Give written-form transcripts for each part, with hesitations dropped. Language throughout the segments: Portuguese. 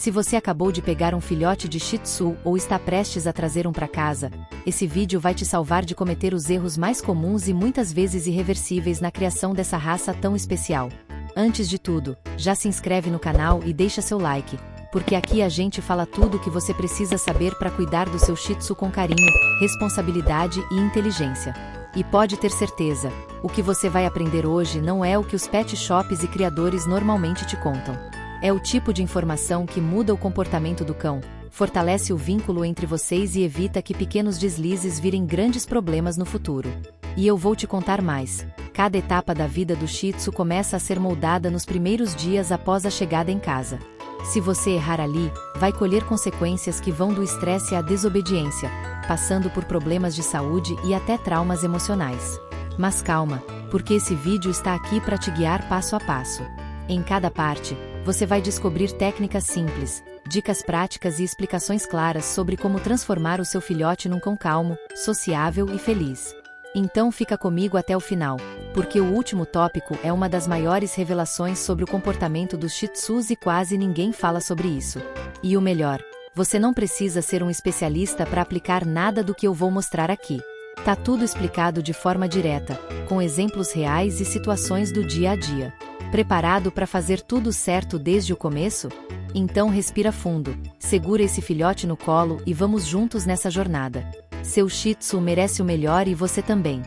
Se você acabou de pegar um filhote de Shih Tzu ou está prestes a trazer um para casa, esse vídeo vai te salvar de cometer os erros mais comuns e muitas vezes irreversíveis na criação dessa raça tão especial. Antes de tudo, já se inscreve no canal e deixa seu like, porque aqui a gente fala tudo o que você precisa saber para cuidar do seu Shih Tzu com carinho, responsabilidade e inteligência. E pode ter certeza, o que você vai aprender hoje não é o que os pet shops e criadores normalmente te contam. É o tipo de informação que muda o comportamento do cão, fortalece o vínculo entre vocês e evita que pequenos deslizes virem grandes problemas no futuro. E eu vou te contar mais. Cada etapa da vida do Shih Tzu começa a ser moldada nos primeiros dias após a chegada em casa. Se você errar ali, vai colher consequências que vão do estresse à desobediência, passando por problemas de saúde e até traumas emocionais. Mas calma, porque esse vídeo está aqui para te guiar passo a passo. Em cada parte, você vai descobrir técnicas simples, dicas práticas e explicações claras sobre como transformar o seu filhote num cão calmo, sociável e feliz. Então fica comigo até o final, porque o último tópico é uma das maiores revelações sobre o comportamento dos Shih Tzus e quase ninguém fala sobre isso. E o melhor, você não precisa ser um especialista para aplicar nada do que eu vou mostrar aqui. Tá tudo explicado de forma direta, com exemplos reais e situações do dia a dia. Preparado para fazer tudo certo desde o começo? Então respira fundo, segura esse filhote no colo e vamos juntos nessa jornada. Seu Shih Tzu merece o melhor e você também.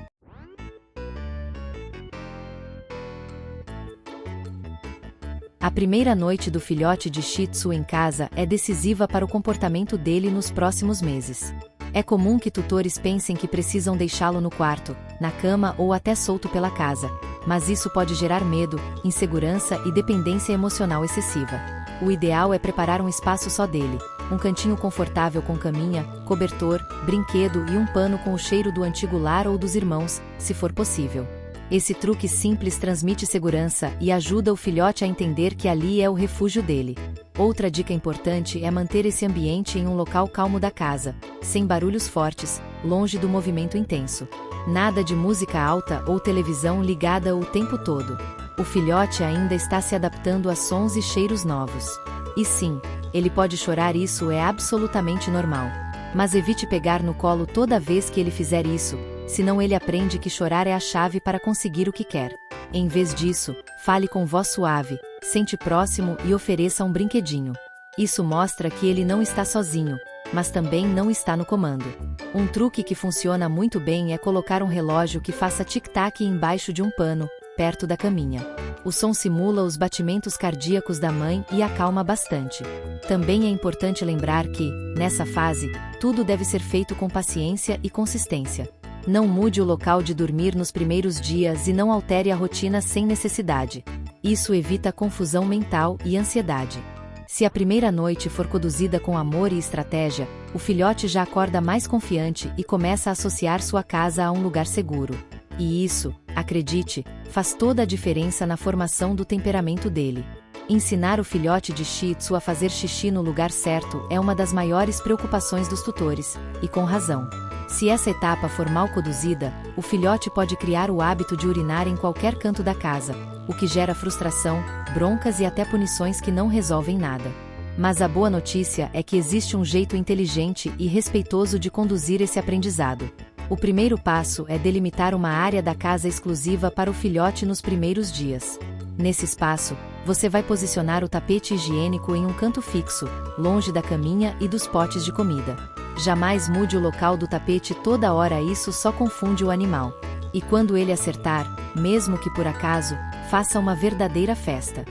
A primeira noite do filhote de Shih Tzu em casa é decisiva para o comportamento dele nos próximos meses. É comum que tutores pensem que precisam deixá-lo no quarto, na cama ou até solto pela casa, mas isso pode gerar medo, insegurança e dependência emocional excessiva. O ideal é preparar um espaço só dele, um cantinho confortável com caminha, cobertor, brinquedo e um pano com o cheiro do antigo lar ou dos irmãos, se for possível. Esse truque simples transmite segurança e ajuda o filhote a entender que ali é o refúgio dele. Outra dica importante é manter esse ambiente em um local calmo da casa, sem barulhos fortes, longe do movimento intenso. Nada de música alta ou televisão ligada o tempo todo. O filhote ainda está se adaptando a sons e cheiros novos. E sim, ele pode chorar, isso é absolutamente normal. Mas evite pegar no colo toda vez que ele fizer isso, senão ele aprende que chorar é a chave para conseguir o que quer. Em vez disso, fale com voz suave, sente próximo e ofereça um brinquedinho. Isso mostra que ele não está sozinho, mas também não está no comando. Um truque que funciona muito bem é colocar um relógio que faça tic-tac embaixo de um pano, perto da caminha. O som simula os batimentos cardíacos da mãe e acalma bastante. Também é importante lembrar que, nessa fase, tudo deve ser feito com paciência e consistência. Não mude o local de dormir nos primeiros dias e não altere a rotina sem necessidade. Isso evita confusão mental e ansiedade. Se a primeira noite for conduzida com amor e estratégia, o filhote já acorda mais confiante e começa a associar sua casa a um lugar seguro. E isso, acredite, faz toda a diferença na formação do temperamento dele. Ensinar o filhote de Shih Tzu a fazer xixi no lugar certo é uma das maiores preocupações dos tutores, e com razão. Se essa etapa for mal conduzida, o filhote pode criar o hábito de urinar em qualquer canto da casa, o que gera frustração, broncas e até punições que não resolvem nada. Mas a boa notícia é que existe um jeito inteligente e respeitoso de conduzir esse aprendizado. O primeiro passo é delimitar uma área da casa exclusiva para o filhote nos primeiros dias. Nesse espaço, você vai posicionar o tapete higiênico em um canto fixo, longe da caminha e dos potes de comida. Jamais mude o local do tapete toda hora, isso só confunde o animal. E quando ele acertar, mesmo que por acaso, faça uma verdadeira festa.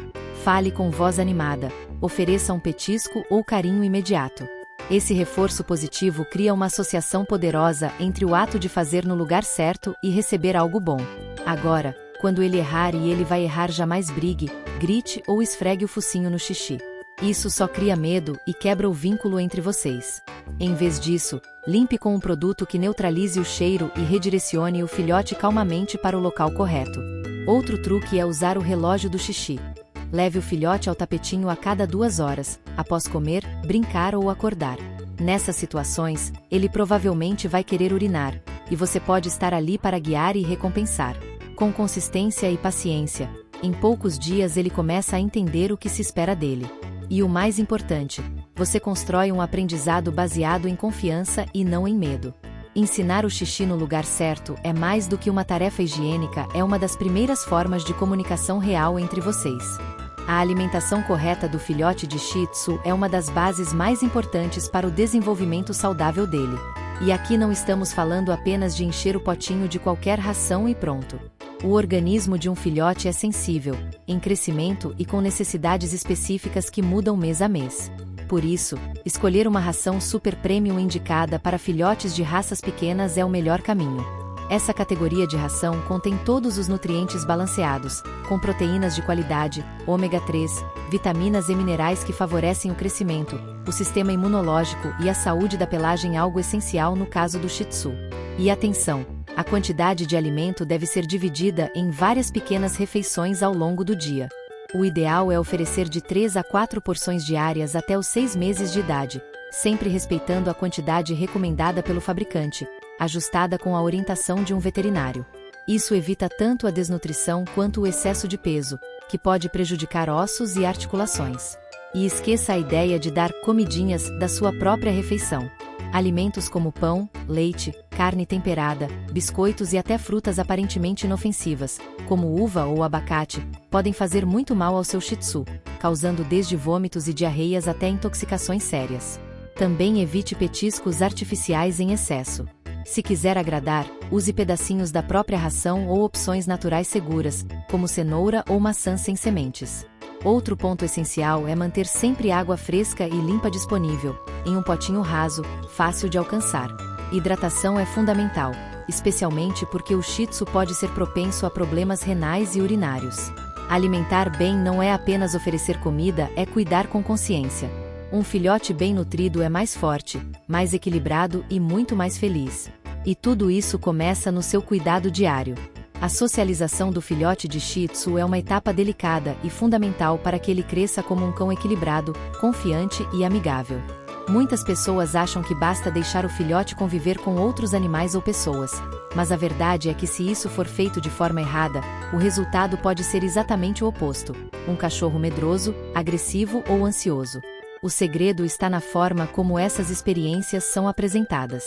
Fale com voz animada, ofereça um petisco ou carinho imediato. Esse reforço positivo cria uma associação poderosa entre o ato de fazer no lugar certo e receber algo bom. Agora, quando ele errar, e ele vai errar, jamais brigue, grite ou esfregue o focinho no xixi. Isso só cria medo e quebra o vínculo entre vocês. Em vez disso, limpe com um produto que neutralize o cheiro e redirecione o filhote calmamente para o local correto. Outro truque é usar o relógio do xixi. Leve o filhote ao tapetinho a cada 2 horas, após comer, brincar ou acordar. Nessas situações, ele provavelmente vai querer urinar, e você pode estar ali para guiar e recompensar. Com consistência e paciência, em poucos dias ele começa a entender o que se espera dele. E o mais importante, você constrói um aprendizado baseado em confiança e não em medo. Ensinar o xixi no lugar certo é mais do que uma tarefa higiênica, é uma das primeiras formas de comunicação real entre vocês. A alimentação correta do filhote de Shih Tzu é uma das bases mais importantes para o desenvolvimento saudável dele. E aqui não estamos falando apenas de encher o potinho de qualquer ração e pronto. O organismo de um filhote é sensível, em crescimento e com necessidades específicas que mudam mês a mês. Por isso, escolher uma ração super premium indicada para filhotes de raças pequenas é o melhor caminho. Essa categoria de ração contém todos os nutrientes balanceados, com proteínas de qualidade, ômega 3, vitaminas e minerais que favorecem o crescimento, o sistema imunológico e a saúde da pelagem, algo essencial no caso do Shih Tzu. E atenção, a quantidade de alimento deve ser dividida em várias pequenas refeições ao longo do dia. O ideal é oferecer de 3 a 4 porções diárias até os 6 meses de idade, sempre respeitando a quantidade recomendada pelo fabricante, ajustada com a orientação de um veterinário. Isso evita tanto a desnutrição quanto o excesso de peso, que pode prejudicar ossos e articulações. E esqueça a ideia de dar comidinhas da sua própria refeição. Alimentos como pão, leite, carne temperada, biscoitos e até frutas aparentemente inofensivas, como uva ou abacate, podem fazer muito mal ao seu Shih Tzu, causando desde vômitos e diarreias até intoxicações sérias. Também evite petiscos artificiais em excesso. Se quiser agradar, use pedacinhos da própria ração ou opções naturais seguras, como cenoura ou maçã sem sementes. Outro ponto essencial é manter sempre água fresca e limpa disponível, em um potinho raso, fácil de alcançar. Hidratação é fundamental, especialmente porque o Shih Tzu pode ser propenso a problemas renais e urinários. Alimentar bem não é apenas oferecer comida, é cuidar com consciência. Um filhote bem nutrido é mais forte, mais equilibrado e muito mais feliz. E tudo isso começa no seu cuidado diário. A socialização do filhote de Shih Tzu é uma etapa delicada e fundamental para que ele cresça como um cão equilibrado, confiante e amigável. Muitas pessoas acham que basta deixar o filhote conviver com outros animais ou pessoas, mas a verdade é que se isso for feito de forma errada, o resultado pode ser exatamente o oposto: um cachorro medroso, agressivo ou ansioso. O segredo está na forma como essas experiências são apresentadas.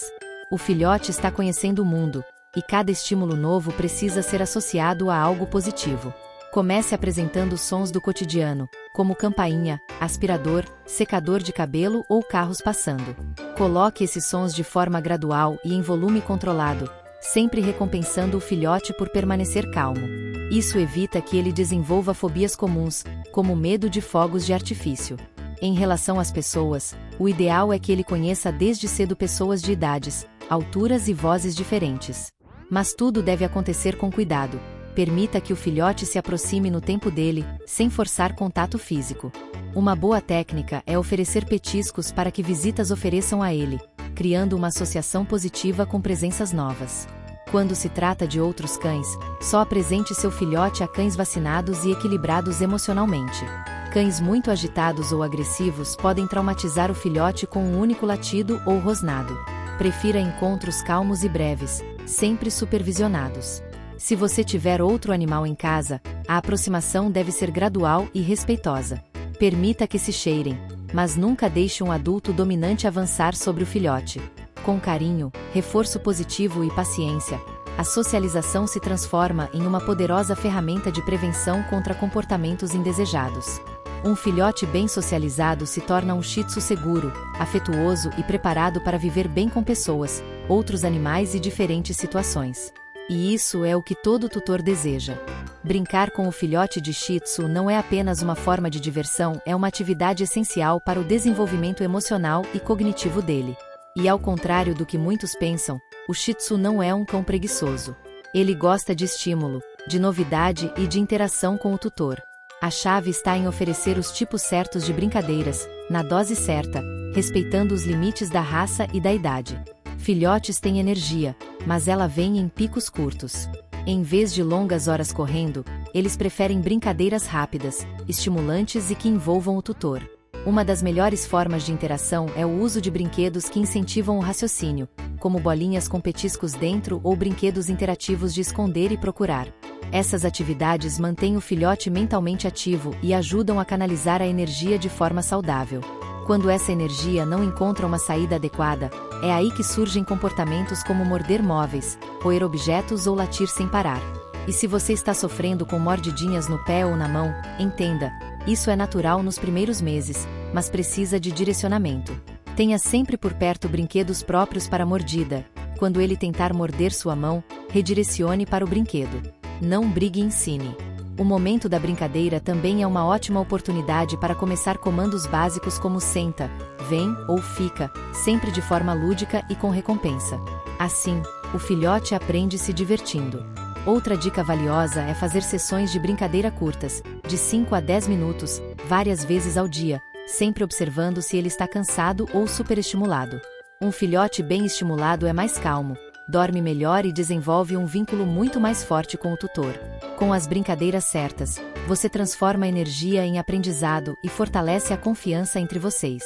O filhote está conhecendo o mundo, e cada estímulo novo precisa ser associado a algo positivo. Comece apresentando sons do cotidiano, como campainha, aspirador, secador de cabelo ou carros passando. Coloque esses sons de forma gradual e em volume controlado, sempre recompensando o filhote por permanecer calmo. Isso evita que ele desenvolva fobias comuns, como medo de fogos de artifício. Em relação às pessoas, o ideal é que ele conheça desde cedo pessoas de idades, alturas e vozes diferentes. Mas tudo deve acontecer com cuidado. Permita que o filhote se aproxime no tempo dele, sem forçar contato físico. Uma boa técnica é oferecer petiscos para que visitas ofereçam a ele, criando uma associação positiva com presenças novas. Quando se trata de outros cães, só apresente seu filhote a cães vacinados e equilibrados emocionalmente. Cães muito agitados ou agressivos podem traumatizar o filhote com um único latido ou rosnado. Prefira encontros calmos e breves, sempre supervisionados. Se você tiver outro animal em casa, a aproximação deve ser gradual e respeitosa. Permita que se cheirem, mas nunca deixe um adulto dominante avançar sobre o filhote. Com carinho, reforço positivo e paciência, a socialização se transforma em uma poderosa ferramenta de prevenção contra comportamentos indesejados. Um filhote bem socializado se torna um Shih Tzu seguro, afetuoso e preparado para viver bem com pessoas, outros animais e diferentes situações. E isso é o que todo tutor deseja. Brincar com o filhote de Shih Tzu não é apenas uma forma de diversão, é uma atividade essencial para o desenvolvimento emocional e cognitivo dele. E ao contrário do que muitos pensam, o Shih Tzu não é um cão preguiçoso. Ele gosta de estímulo, de novidade e de interação com o tutor. A chave está em oferecer os tipos certos de brincadeiras, na dose certa, respeitando os limites da raça e da idade. Filhotes têm energia, mas ela vem em picos curtos. Em vez de longas horas correndo, eles preferem brincadeiras rápidas, estimulantes e que envolvam o tutor. Uma das melhores formas de interação é o uso de brinquedos que incentivam o raciocínio, como bolinhas com petiscos dentro ou brinquedos interativos de esconder e procurar. Essas atividades mantêm o filhote mentalmente ativo e ajudam a canalizar a energia de forma saudável. Quando essa energia não encontra uma saída adequada, é aí que surgem comportamentos como morder móveis, roer objetos ou latir sem parar. E se você está sofrendo com mordidinhas no pé ou na mão, entenda, isso é natural nos primeiros meses, mas precisa de direcionamento. Tenha sempre por perto brinquedos próprios para mordida. Quando ele tentar morder sua mão, redirecione para o brinquedo. Não brigue e ensine. O momento da brincadeira também é uma ótima oportunidade para começar comandos básicos como senta, vem ou fica, sempre de forma lúdica e com recompensa. Assim, o filhote aprende se divertindo. Outra dica valiosa é fazer sessões de brincadeira curtas, de 5 a 10 minutos, várias vezes ao dia, sempre observando se ele está cansado ou superestimulado. Um filhote bem estimulado é mais calmo, dorme melhor e desenvolve um vínculo muito mais forte com o tutor. Com as brincadeiras certas, você transforma a energia em aprendizado e fortalece a confiança entre vocês.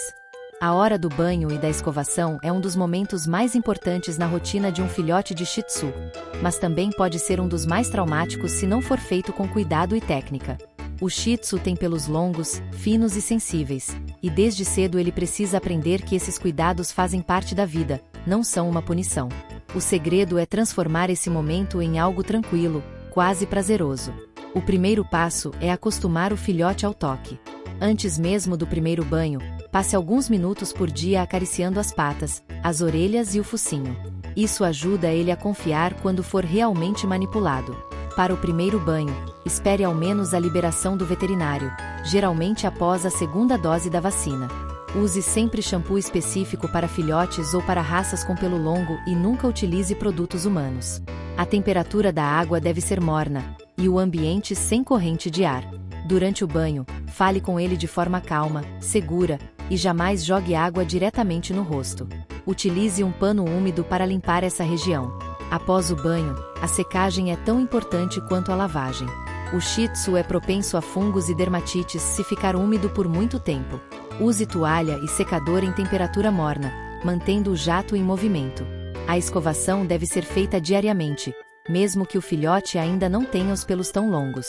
A hora do banho e da escovação é um dos momentos mais importantes na rotina de um filhote de Shih Tzu, mas também pode ser um dos mais traumáticos se não for feito com cuidado e técnica. O Shih Tzu tem pelos longos, finos e sensíveis, e desde cedo ele precisa aprender que esses cuidados fazem parte da vida, não são uma punição. O segredo é transformar esse momento em algo tranquilo, quase prazeroso. O primeiro passo é acostumar o filhote ao toque. Antes mesmo do primeiro banho, passe alguns minutos por dia acariciando as patas, as orelhas e o focinho. Isso ajuda ele a confiar quando for realmente manipulado. Para o primeiro banho, espere ao menos a liberação do veterinário, geralmente após a segunda dose da vacina. Use sempre shampoo específico para filhotes ou para raças com pelo longo e nunca utilize produtos humanos. A temperatura da água deve ser morna, e o ambiente sem corrente de ar. Durante o banho, fale com ele de forma calma, segura, e jamais jogue água diretamente no rosto. Utilize um pano úmido para limpar essa região. Após o banho, a secagem é tão importante quanto a lavagem. O Shih Tzu é propenso a fungos e dermatites se ficar úmido por muito tempo. Use toalha e secador em temperatura morna, mantendo o jato em movimento. A escovação deve ser feita diariamente, mesmo que o filhote ainda não tenha os pelos tão longos.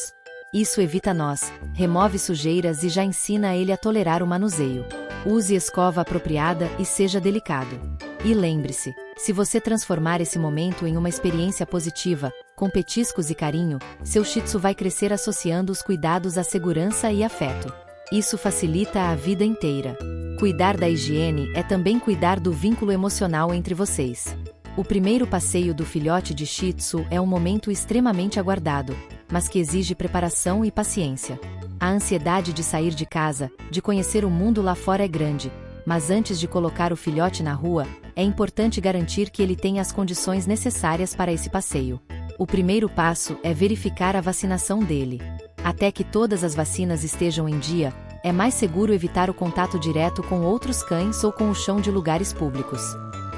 Isso evita nós, remove sujeiras e já ensina ele a tolerar o manuseio. Use escova apropriada e seja delicado. E lembre-se, se você transformar esse momento em uma experiência positiva, com petiscos e carinho, seu Shih Tzu vai crescer associando os cuidados à segurança e afeto. Isso facilita a vida inteira. Cuidar da higiene é também cuidar do vínculo emocional entre vocês. O primeiro passeio do filhote de Shih Tzu é um momento extremamente aguardado, mas que exige preparação e paciência. A ansiedade de sair de casa, de conhecer o mundo lá fora é grande, mas antes de colocar o filhote na rua, é importante garantir que ele tenha as condições necessárias para esse passeio. O primeiro passo é verificar a vacinação dele. Até que todas as vacinas estejam em dia, é mais seguro evitar o contato direto com outros cães ou com o chão de lugares públicos.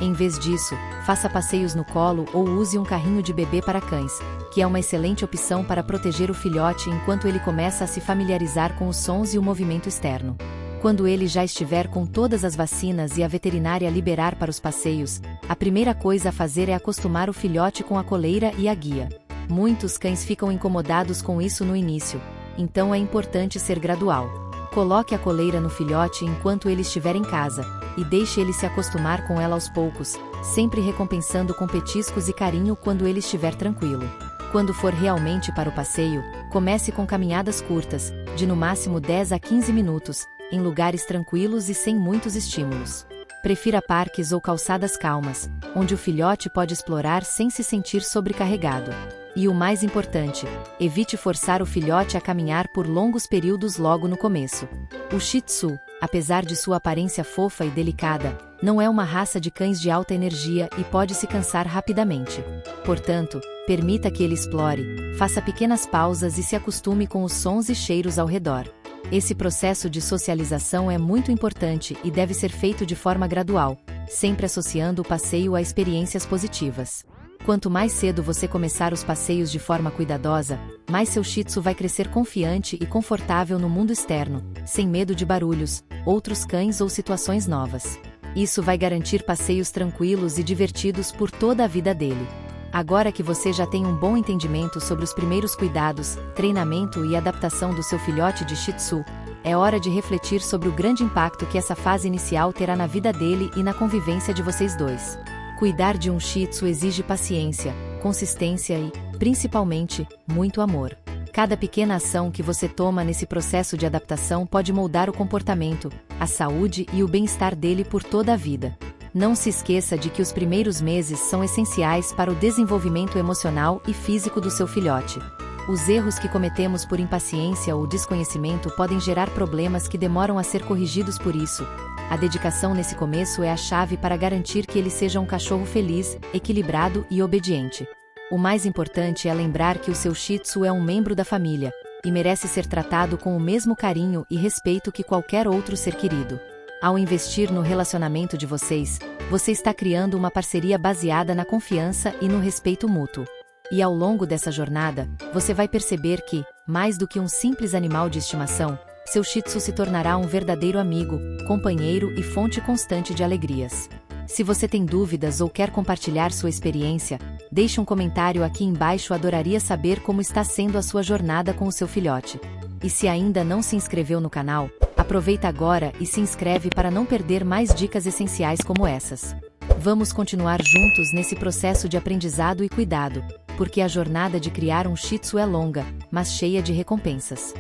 Em vez disso, faça passeios no colo ou use um carrinho de bebê para cães, que é uma excelente opção para proteger o filhote enquanto ele começa a se familiarizar com os sons e o movimento externo. Quando ele já estiver com todas as vacinas e a veterinária liberar para os passeios, a primeira coisa a fazer é acostumar o filhote com a coleira e a guia. Muitos cães ficam incomodados com isso no início, então é importante ser gradual. Coloque a coleira no filhote enquanto ele estiver em casa, e deixe ele se acostumar com ela aos poucos, sempre recompensando com petiscos e carinho quando ele estiver tranquilo. Quando for realmente para o passeio, comece com caminhadas curtas, de no máximo 10 a 15 minutos, em lugares tranquilos e sem muitos estímulos. Prefira parques ou calçadas calmas, onde o filhote pode explorar sem se sentir sobrecarregado. E o mais importante, evite forçar o filhote a caminhar por longos períodos logo no começo. O Shih Tzu, apesar de sua aparência fofa e delicada, não é uma raça de cães de alta energia e pode se cansar rapidamente. Portanto, permita que ele explore, faça pequenas pausas e se acostume com os sons e cheiros ao redor. Esse processo de socialização é muito importante e deve ser feito de forma gradual, sempre associando o passeio a experiências positivas. Quanto mais cedo você começar os passeios de forma cuidadosa, mais seu Shih Tzu vai crescer confiante e confortável no mundo externo, sem medo de barulhos, outros cães ou situações novas. Isso vai garantir passeios tranquilos e divertidos por toda a vida dele. Agora que você já tem um bom entendimento sobre os primeiros cuidados, treinamento e adaptação do seu filhote de Shih Tzu, é hora de refletir sobre o grande impacto que essa fase inicial terá na vida dele e na convivência de vocês dois. Cuidar de um Shih Tzu exige paciência, consistência e, principalmente, muito amor. Cada pequena ação que você toma nesse processo de adaptação pode moldar o comportamento, a saúde e o bem-estar dele por toda a vida. Não se esqueça de que os primeiros meses são essenciais para o desenvolvimento emocional e físico do seu filhote. Os erros que cometemos por impaciência ou desconhecimento podem gerar problemas que demoram a ser corrigidos. Por isso, a dedicação nesse começo é a chave para garantir que ele seja um cachorro feliz, equilibrado e obediente. O mais importante é lembrar que o seu Shih Tzu é um membro da família e merece ser tratado com o mesmo carinho e respeito que qualquer outro ser querido. Ao investir no relacionamento de vocês, você está criando uma parceria baseada na confiança e no respeito mútuo. E ao longo dessa jornada, você vai perceber que, mais do que um simples animal de estimação, seu Shih Tzu se tornará um verdadeiro amigo, companheiro e fonte constante de alegrias. Se você tem dúvidas ou quer compartilhar sua experiência, deixe um comentário aqui embaixo. Adoraria saber como está sendo a sua jornada com o seu filhote. E se ainda não se inscreveu no canal, aproveita agora e se inscreve para não perder mais dicas essenciais como essas. Vamos continuar juntos nesse processo de aprendizado e cuidado, porque a jornada de criar um Shih Tzu é longa, mas cheia de recompensas.